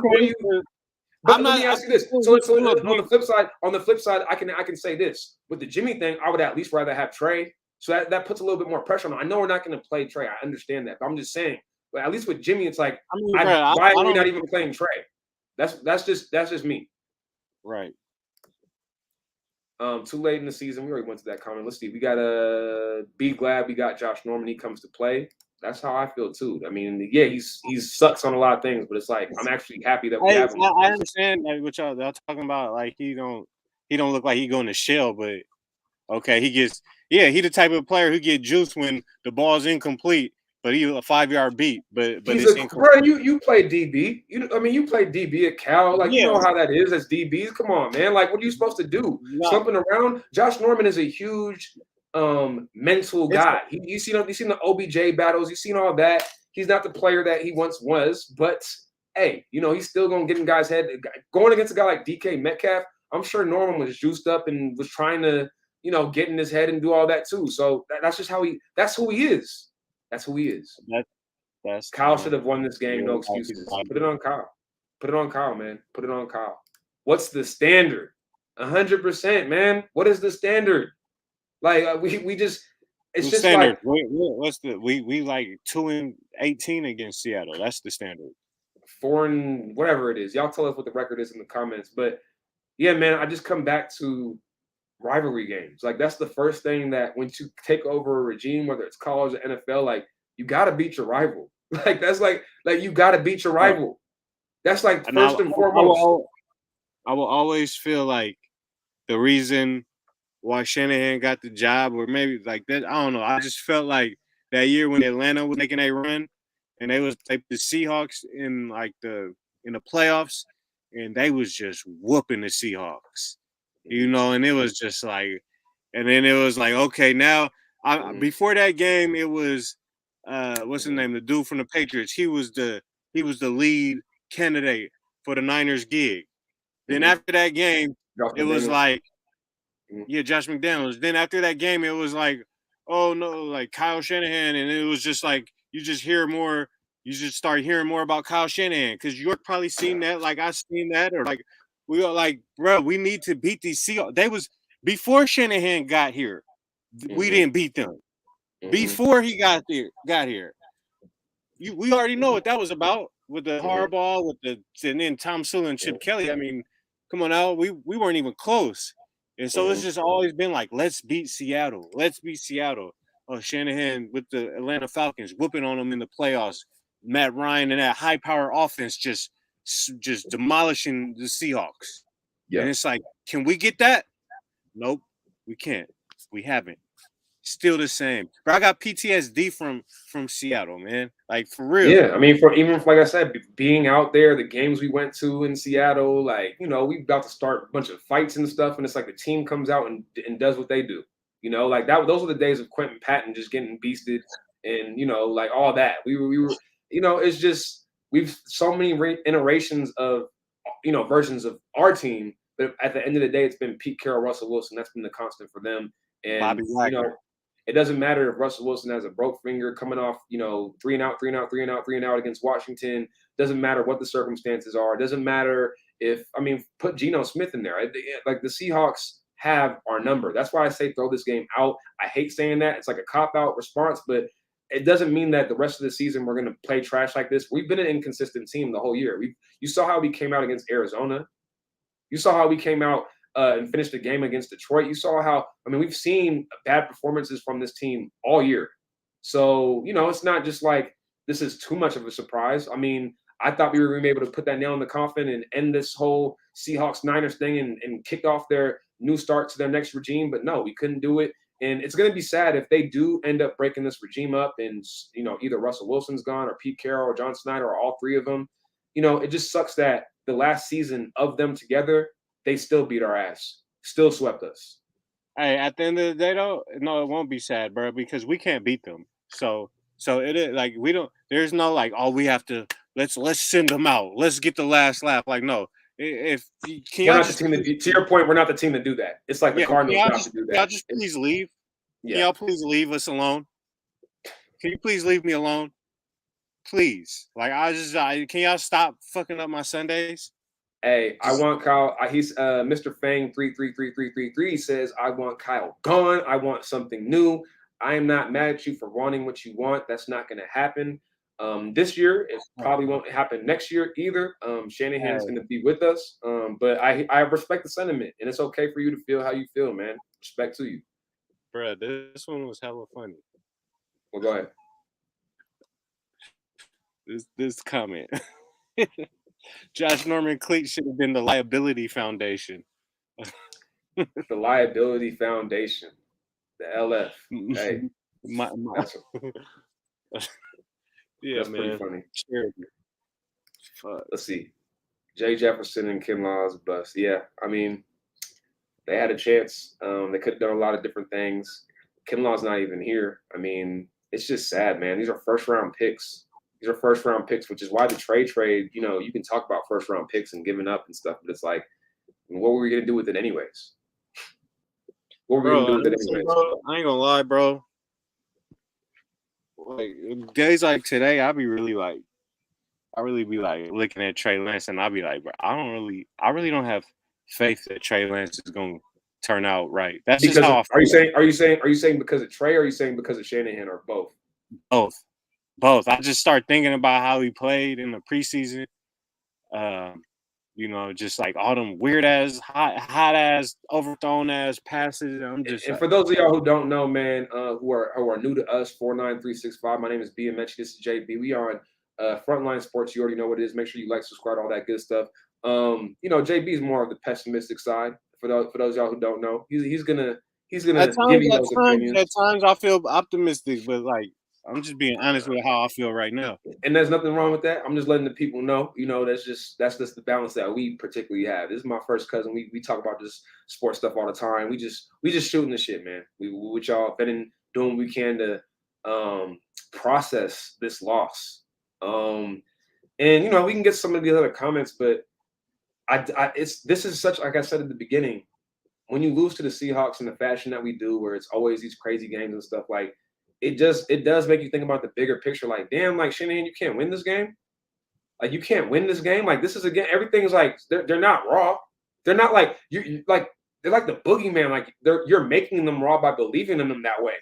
Let me ask you this. So on the flip side, I can say this. With the Jimmy thing, I would at least rather have Trey. So that puts a little bit more pressure on him. I know we're not going to play Trey. I understand that, but I'm just saying. But at least with Jimmy, it's like, why are we not even playing Trey? That's just me. Right. Too late in the season. We already went to that comment. Let's see. We got to be glad we got Josh Norman. He comes to play. That's how I feel too. I mean, yeah, he sucks on a lot of things, but it's like I'm actually happy that we have him. I understand what y'all talking about. Like he don't look like he going to shell, but okay, he the type of player who get juice when the ball's incomplete, but he a 5-yard beat. But bro, you play DB. You played DB at Cal. Like you know how that is as DBs. Come on, man. Like what are you supposed to do? Slumping around. Josh Norman is a huge mental guy. You seen the OBJ battles. You've seen all that. He's not the player that he once was, but hey, he's still gonna get in guys' head. Going against a guy like DK Metcalf, I'm sure Norman was juiced up and was trying to, get in his head and do all that too. So that's just that's who he is. That's who he is. Kyle should have won this game. No excuses. Put it on Kyle. Put it on Kyle, man. Put it on Kyle. What's the standard? 100%, man. What is the standard? Like we just, it's just standard. We like 2-18 against Seattle. That's the standard. 4 whatever it is. Y'all tell us what the record is in the comments. But yeah, man, I just come back to rivalry games. Like that's the first thing that when you take over a regime, whether it's college or NFL, like you got to beat your rival. Like that's like you got to beat your Right. rival. That's like And I, first I, and I foremost. will I will always feel like the reason why Shanahan got the job, or maybe like that. I don't know. I just felt like that year when Atlanta was making a run, and they was like the Seahawks in like the playoffs, and they was just whooping the Seahawks, and it was just like, and then it was like, okay, now before that game, it was what's his name, the dude from the Patriots. He was the lead candidate for the Niners gig. Then after that game, Josh it was McDaniels. like, yeah, Josh McDaniels. Then after that game, it was like, oh no, like Kyle Shanahan, and it was just like you just hear more. You just start hearing more about Kyle Shanahan because you're probably seen that, like I seen that, or like we are like, bro, we need to beat these Seahawks. They was before Shanahan got here, we didn't beat them. Before he got here, we already know what that was about with the hardball, and then Tom Sula and Chip Kelly. I mean, come on now, we weren't even close. And so it's just always been like, let's beat Seattle. Let's beat Seattle. Oh, Shanahan with the Atlanta Falcons whooping on them in the playoffs. Matt Ryan and that high power offense just demolishing the Seahawks. Yeah. And it's like, can we get that? Nope, we can't. We haven't. Still the same. But I got PTSD from Seattle, man. Like for real. Yeah, I mean, like I said, being out there, the games we went to in Seattle, like we about to start a bunch of fights and stuff, and it's like the team comes out and does what they do. Like that. Those were the days of Quentin Patton just getting beasted, and like all that. We were. It's just we've so many iterations of versions of our team, but at the end of the day, it's been Pete Carroll, Russell Wilson. That's been the constant for them, and Bobby Wagner. it doesn't matter if Russell Wilson has a broke finger coming off, 3-and-out against Washington. Doesn't matter what the circumstances are. It doesn't matter put Geno Smith in there. Like the Seahawks have our number. That's why I say throw this game out. I hate saying that. It's like a cop-out response, but it doesn't mean that the rest of the season we're going to play trash like this. We've been an inconsistent team the whole year. You saw how we came out against Arizona. You saw how we came out and finished the game against Detroit. You saw how, we've seen bad performances from this team all year. So, it's not just like this is too much of a surprise. I thought we were going to be able to put that nail in the coffin and end this whole Seahawks-Niners thing and kick off their new start to their next regime. But no, we couldn't do it. And it's going to be sad if they do end up breaking this regime up and, either Russell Wilson's gone or Pete Carroll or John Snyder or all three of them. It just sucks that the last season of them together, they still beat our ass, still swept us. Hey, at the end of the day, though, no, it won't be sad, bro, because we can't beat them. So it is like we don't. There's no like, oh, we have to. Let's send them out. Let's get the last laugh. Like, no. If can we're y'all not just the team to your point, we're not the team to do that. It's like the Cardinals not to do that. Y'all just please leave. Yeah. Can y'all please leave us alone? Can you please leave me alone? Please. Like can y'all stop fucking up my Sundays? Hey, I want Kyle. He's Mr. Fang 333333 says I want Kyle gone. I want something new. I am not mad at you for wanting what you want. That's not going to happen this year. It probably won't happen next year either. Shanahan's going to be with us. But I respect the sentiment, and it's okay for you to feel how you feel, man. Respect to you. Bro, this one was hella funny. Well, go ahead. This comment. Josh Norman Cleat should have been the liability foundation. The liability foundation. The LF. Hey. Yeah, that's man. Pretty funny. Fuck. Let's see. Jay Jefferson and Kinlaw's bust. Yeah, they had a chance. They could have done a lot of different things. Kinlaw's not even here. It's just sad, man. These are first-round picks. Which is why the trade, you can talk about first-round picks and giving up and stuff, but it's like, what were we going to do with it anyways? What were we going to do with it anyways? Bro, I ain't going to lie, bro. Like, days like today, I really be like looking at Trey Lance, and I'll be like, bro, I really don't have faith that Trey Lance is going to turn out right. That's because just how I feel. Are you saying because of Trey, or are you saying because of Shanahan, or both? Both. I just start thinking about how he played in the preseason. just like all them weird ass, hot ass, overthrown ass passes. I'm just And like, for those of y'all who don't know, man, who are new to us, 49365. My name is BMH. This is JB. We on Frontline Sports. You already know what it is. Make sure you like, subscribe, all that good stuff. JB is more of the pessimistic side. For those of y'all who don't know, he's gonna give you those at opinions. times I feel optimistic, but like I'm just being honest with how I feel right now. And there's nothing wrong with that. I'm just letting the people know, that's just the balance that we particularly have. This is my first cousin. We talk about this sports stuff all the time. We just shooting the shit, man. We with y'all been doing what we can to process this loss. And we can get some of the other comments, but this is such, like I said at the beginning, when you lose to the Seahawks in the fashion that we do, where it's always these crazy games and stuff, like it does make you think about the bigger picture. Like, damn, like Shanahan, you can't win this game. Like, you can't win this game. Like, this is again, everything's like they're not raw. They're not like you like they're like the boogeyman. Like you're making them raw by believing in them that way.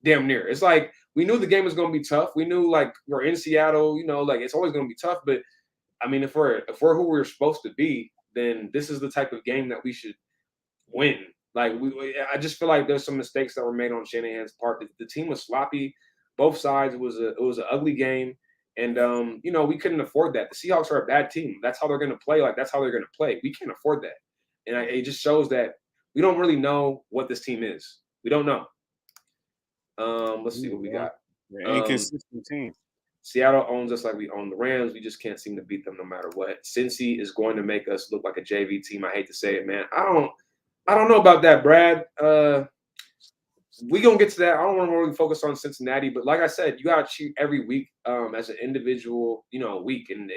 Damn near. It's like we knew the game was gonna be tough. We knew like we're in Seattle. Like it's always gonna be tough. But I mean, if we're who we're supposed to be, then this is the type of game that we should win. Like I just feel like there's some mistakes that were made on Shanahan's part. The team was sloppy, both sides. It was an ugly game, and we couldn't afford that. The Seahawks are a bad team. That's how they're going to play. Like that's how they're going to play. We can't afford that, and it just shows that we don't really know what this team is. We don't know. Let's see what we got. They're inconsistent team. Seattle owns us like we own the Rams. We just can't seem to beat them no matter what. Cincy is going to make us look like a JV team. I hate to say it, man. I don't know about that, Brad. We gonna get to that. I don't want to really focus on Cincinnati, but like I said, you gotta cheat every week as an individual, week. And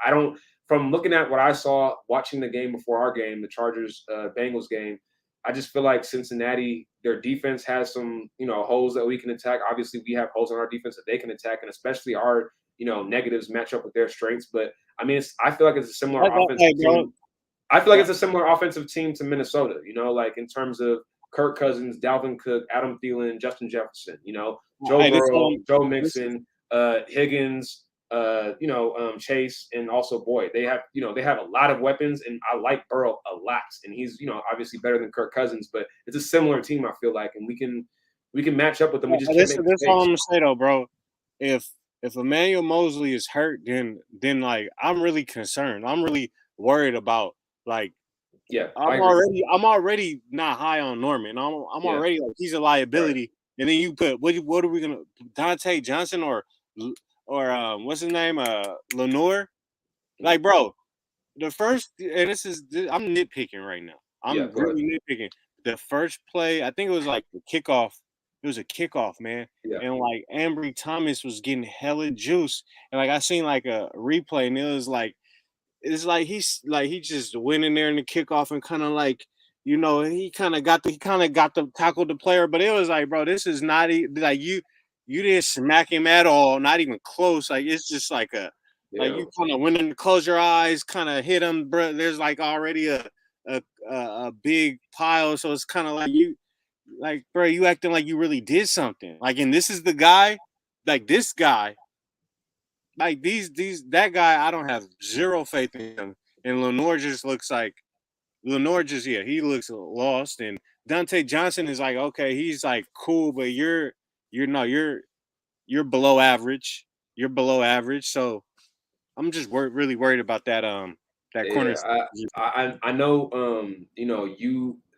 I don't. From looking at what I saw, watching the game before our game, the Chargers Bengals game, I just feel like Cincinnati, their defense has some, holes that we can attack. Obviously, we have holes on our defense that they can attack, and especially our, negatives match up with their strengths. But I mean, I feel like it's a similar offensive team. I feel like it's a similar offensive team to Minnesota, like in terms of Kirk Cousins, Dalvin Cook, Adam Thielen, Justin Jefferson, Joe Burrow, Joe Mixon, Higgins, Chase, and also Boyd. They have a lot of weapons, and I like Burrow a lot, and he's obviously better than Kirk Cousins, but it's a similar team, I feel like, and we can match up with them. We just can't make That's all I'm mistakes. gonna say though, bro. If Emmanuel Mosley is hurt, then like I'm really concerned. I'm really worried about like Yeah, I agree. I'm already not high on Norman. I'm Yeah, already like he's a right. liability. And then you put what are we gonna Dante Johnson or what's his name Lenore? Mhm. Like bro, the first and I'm nitpicking right now. Yeah, I'm go ahead. really nitpicking. The first play, I think it was like the kickoff. It was a kickoff, man. Yeah, And like Ambry Thomas was getting hella juice. And like I seen like a replay and it was like it's like he just went in there in the kickoff and kind of like he kind of got the tackled the player, but it was like, bro, this is not like you didn't smack him at all, not even close. Like it's just like like yeah, you kind of went in to close your eyes, kind of hit him, bro. There's like already a big pile, so it's kind of like like bro, you acting like you really did something. Like, and this is the guy, like this guy like these that guy, I don't have zero faith in him. And Lenore just looks like he looks lost. And Dante Johnson is like, okay, he's like cool, but you're no, you're below average. You're below average. So I'm just really worried about that corner. yeah. I know.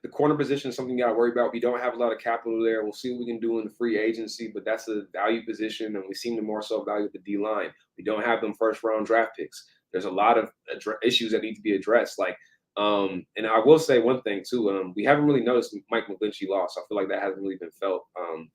The corner position is something you got to worry about. We don't have a lot of capital there. We'll see what we can do in the free agency, but that's a value position, and we seem to more so value the D line. We don't have them first round draft picks. There's a lot of issues that need to be addressed. Like, and I will say one thing too. We haven't really noticed Mike McGlinchey loss. I feel like that hasn't really been felt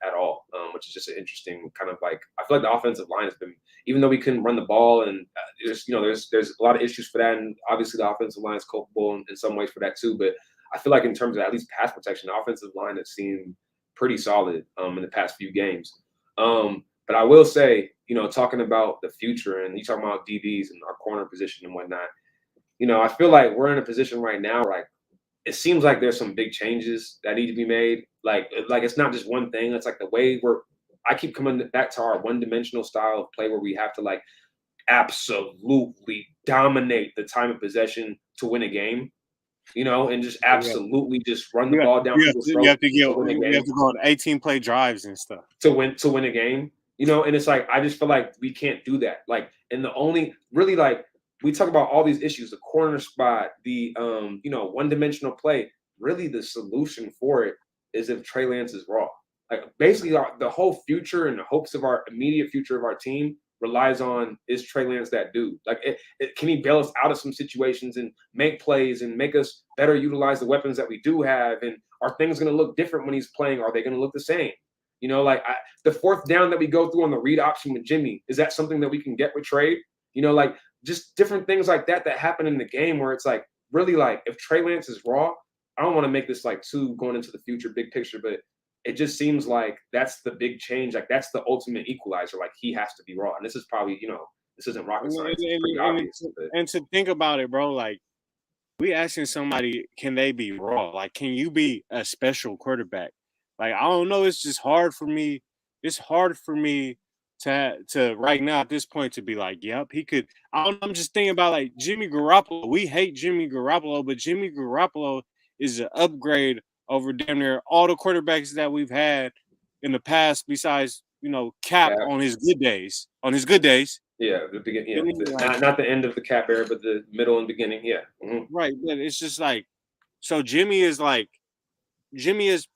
at all, which is just an interesting kind of like. I feel like the offensive line has been, even though we couldn't run the ball, and there's a lot of issues for that, and obviously the offensive line is culpable in some ways for that too. But I feel like in terms of at least pass protection, the offensive line has seemed pretty solid in the past few games. But I will say, talking about the future, and you talking about DBs and our corner position and whatnot, I feel like we're in a position right now where like it seems like there's some big changes that need to be made. Like it's not just one thing. It's like the way I keep coming back to our one-dimensional style of play where we have to like absolutely dominate the time of possession to win a game, and just absolutely just run the Yeah, ball down people's you throats have to get to win a you have game, to go on 18-play drives and stuff. to win a game, and it's like I just feel like we can't do that. Like, and the only really like we talk about all these issues, the corner spot, the one-dimensional play. Really, the solution for it is if Trey Lance is raw. Like basically, the whole future and the hopes of our immediate future of our team relies on is Trey Lance that dude? Like, can he bail us out of some situations and make plays and make us better utilize the weapons that we do have? And are things going to look different when he's playing? Are they going to look the same? The fourth down that we go through on the read option with Jimmy, is that something that we can get with Trey? Like just different things like that happen in the game where it's like really like if Trey Lance is raw, I don't want to make this like too going into the future big picture, but it just seems like that's the big change. Like that's the ultimate equalizer. Like he has to be raw. And this is probably, this isn't rocket science. It's pretty obvious. And to think about it, bro, like we asking somebody, can they be raw? Like, can you be a special quarterback? Like, I don't know. It's just hard for me. It's hard for me to right now at this point to be like, yep, he could. I'm just thinking about like Jimmy Garoppolo. We hate Jimmy Garoppolo, but Jimmy Garoppolo is an upgrade over damn near all the quarterbacks that we've had in the past, besides Cap on his good days. On his good days. Yeah, the beginning. Yeah, not the end of the Cap era, but the middle and beginning. Yeah, right. But it's just like, so Jimmy is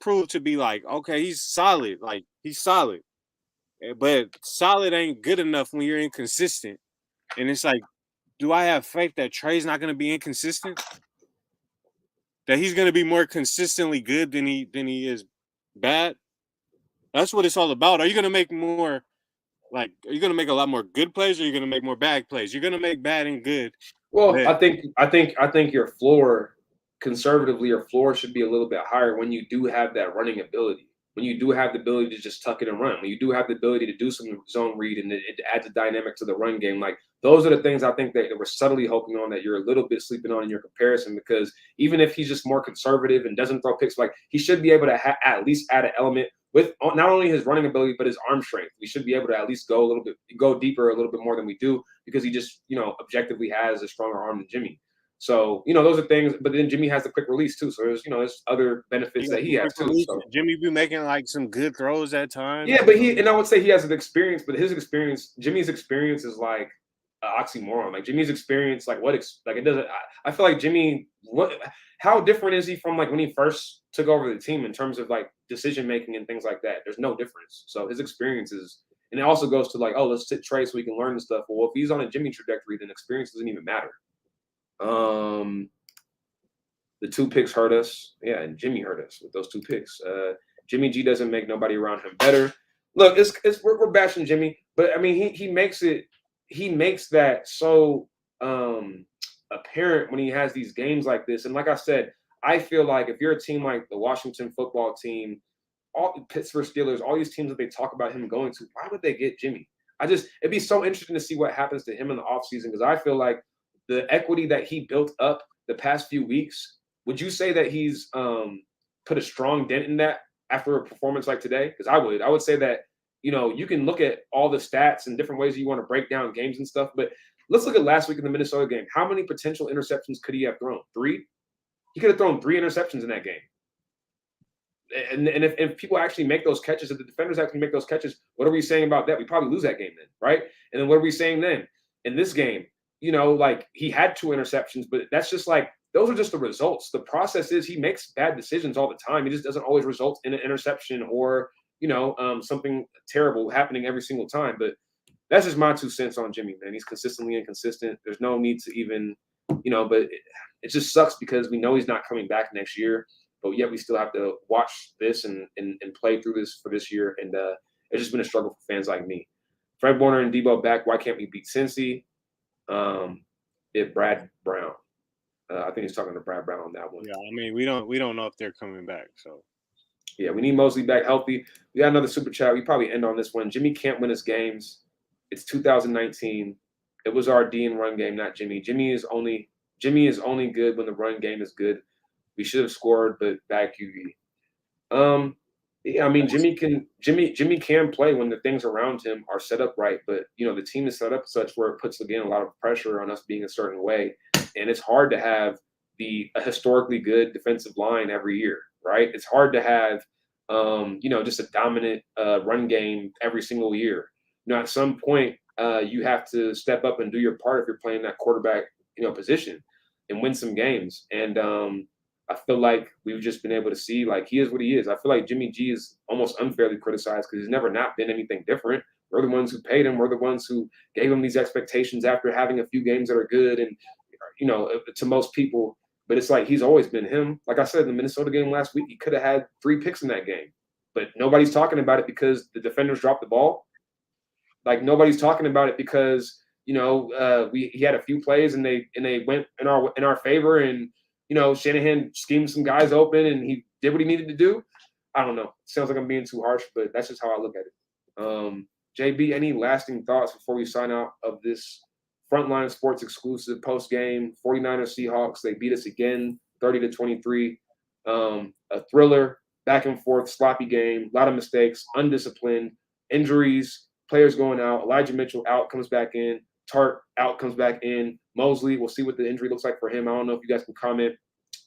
proved to be like, okay, he's solid. Like he's solid, but solid ain't good enough when you're inconsistent. And it's like, do I have faith that Trey's not going to be inconsistent? That he's going to be more consistently good than he is bad? That's what it's all about. Are you going to make more? Like, are you going to make a lot more good plays, or are you going to make more bad plays? You're going to make bad and good. Well, I think your floor, conservatively, your floor should be a little bit higher when you do have that running ability. When you do have the ability to just tuck it and run. When you do have the ability to do some zone read and it adds a dynamic to the run game. Like those are the things I think that we're subtly hoping on that you're a little bit sleeping on in your comparison, because even if he's just more conservative and doesn't throw picks, like he should be able to at least add an element with not only his running ability, but his arm strength. We should be able to at least go deeper a little bit more than we do, because he just, objectively has a stronger arm than Jimmy. So, those are things, but then Jimmy has the quick release too. So there's other benefits that he has too. So. Jimmy be making like some good throws at times. Yeah, but I would say he has an experience, but Jimmy's experience is like an oxymoron. Like Jimmy's experience, like it doesn't, I feel like Jimmy, how different is he from like when he first took over the team in terms of like decision making and things like that? There's no difference. So his experience is, and it also goes to like, oh, let's sit Trey so we can learn the stuff. Well, if he's on a Jimmy trajectory, then experience doesn't even matter. The 2 picks hurt us. Yeah, and Jimmy hurt us with those 2 picks. Jimmy G doesn't make nobody around him better. Look, we're bashing Jimmy, but I mean he makes that so apparent when he has these games like this. And like I said, I feel like if you're a team like the Washington football team, all the Pittsburgh Steelers, all these teams that they talk about him going to, why would they get Jimmy? It'd be so interesting to see what happens to him in the offseason, because I feel like the equity that he built up the past few weeks, would you say that he's put a strong dent in that after a performance like today? Because I would say that, you can look at all the stats and different ways you want to break down games and stuff, but let's look at last week in the Minnesota game. How many potential interceptions could he have thrown? 3? He could have thrown 3 interceptions in that game. And if people actually make those catches, if the defenders actually make those catches, what are we saying about that? We probably lose that game then, right? And then what are we saying then? In this game, like he had 2 interceptions, but that's just like, those are just the results. The process is he makes bad decisions all the time. He just doesn't always result in an interception or, something terrible happening every single time. But that's just my 2 cents on Jimmy, man. He's consistently inconsistent. There's no need to even, but it just sucks because we know he's not coming back next year, but yet we still have to watch this and play through this for this year. And it's just been a struggle for fans like me. Fred Warner and Debo back. Why can't we beat Cincy? Brad Brown. I think he's talking to Brad Brown on that one. Yeah, I mean, we don't know if they're coming back. So yeah, we need Mosley back healthy. We got another super chat. We probably end on this one. Jimmy can't win us games. It's 2019. It was our D and run game, not Jimmy. Jimmy is only good when the run game is good. We should have scored, but bad QB. Yeah, I mean Jimmy can play when the things around him are set up right, but the team is set up such where it puts again a lot of pressure on us being a certain way. and it's hard to have a historically good defensive line every year, right? It's hard to have just a dominant run game every single year. At some point, you have to step up and do your part if you're playing that quarterback, position and win some games. And I feel like we've just been able to see, like, he is what he is. I feel like Jimmy G is almost unfairly criticized because he's never not been anything different. We're the ones who paid him. We're the ones who gave him these expectations after having a few games that are good and, to most people. But it's like he's always been him. Like I said, in the Minnesota game last week, he could have had 3 picks in that game. But nobody's talking about it because the defenders dropped the ball. Like, nobody's talking about it because, he had a few plays and they went in our favor, and Shanahan schemed some guys open and he did what he needed to do. I don't know. Sounds like I'm being too harsh, but that's just how I look at it. JB, any lasting thoughts before we sign out of this Frontline Sports exclusive post game? 49ers Seahawks, they beat us again, 30-23. A thriller, back and forth, sloppy game, a lot of mistakes, undisciplined, injuries, players going out. Elijah Mitchell out, comes back in. Tart out, comes back in. Mosley, we'll see what the injury looks like for him. I don't know if you guys can comment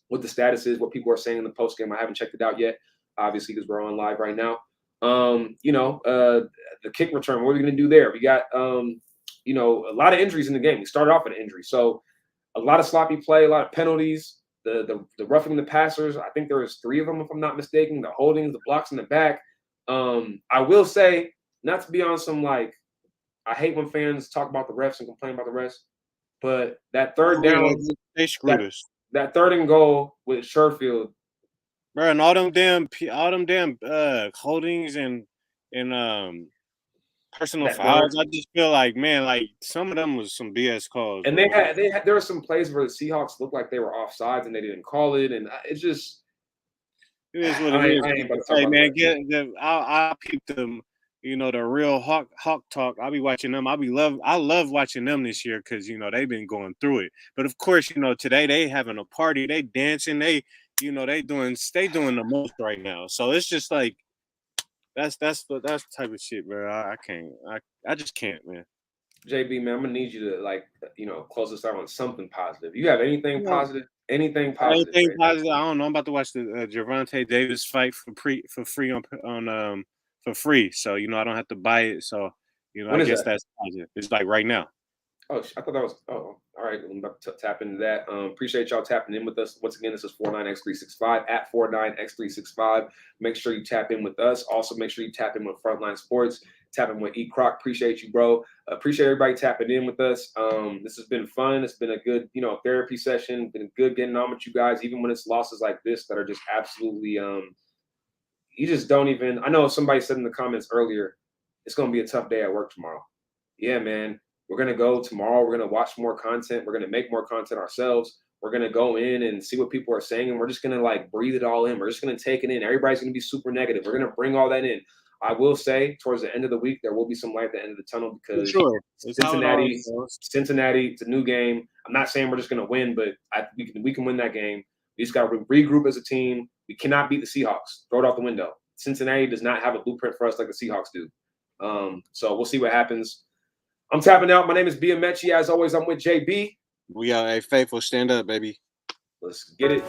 what the status is, what people are saying in the post game. I haven't checked it out yet, obviously, because we're on live right now. The kick return, what are we going to do there? We got, a lot of injuries in the game. We started off with an injury. So a lot of sloppy play, a lot of penalties, the roughing the passers. I think there was 3 of them, if I'm not mistaken, the holdings, the blocks in the back. I will say, not to be on some, like, I hate when fans talk about the refs and complain about the refs, but that third down, they screwed us. That 3rd and goal with Sherfield, bro, and all them damn holdings and personal fouls. I just feel like, man, like some of them was some BS calls. And there were some plays where the Seahawks looked like they were offsides and they didn't call it, and it's just it is what it is. Hey man, I'll keep them. The real hawk talk. I'll be watching them. I love watching them this year because they've been going through it. But of course, today they having a party, they dancing, they they doing the most right now. So it's just like that's the type of shit, bro. I can't. I just can't, man. JB, man, I'm gonna need you to close us out on something positive. You have anything positive? Anything positive? Anything positive? I don't know. I'm about to watch the Gervonta Davis fight for free on for free. So, I don't have to buy it. So, I guess that's positive. It's like right now. Oh, I thought that was, all right. I'm about to tap into that. Appreciate y'all tapping in with us. Once again, this is 49X365 at 49X365. Make sure you tap in with us. Also, make sure you tap in with Frontline Sports, tap in with E-Croc. Appreciate you, bro. Appreciate everybody tapping in with us. This has been fun. It's been a good, therapy session. Been good getting on with you guys, even when it's losses like this that are just absolutely, you just don't even. I know somebody said in the comments earlier, it's going to be a tough day at work tomorrow. Yeah, man. We're going to go tomorrow. We're going to watch more content. We're going to make more content ourselves. We're going to go in and see what people are saying, and we're just going to, like, breathe it all in. We're just going to take it in. Everybody's going to be super negative. We're going to bring all that in. I will say, towards the end of the week, there will be some light at the end of the tunnel because Cincinnati, it's a new game. I'm not saying we're just going to win, but we can win that game. We just got to regroup as a team. We cannot beat the Seahawks. Throw it out the window. Cincinnati does not have a blueprint for us like the Seahawks do. So we'll see what happens. I'm tapping out. My name is Biamechi. As always, I'm with JB. We are a faithful stand up, baby. Let's get it.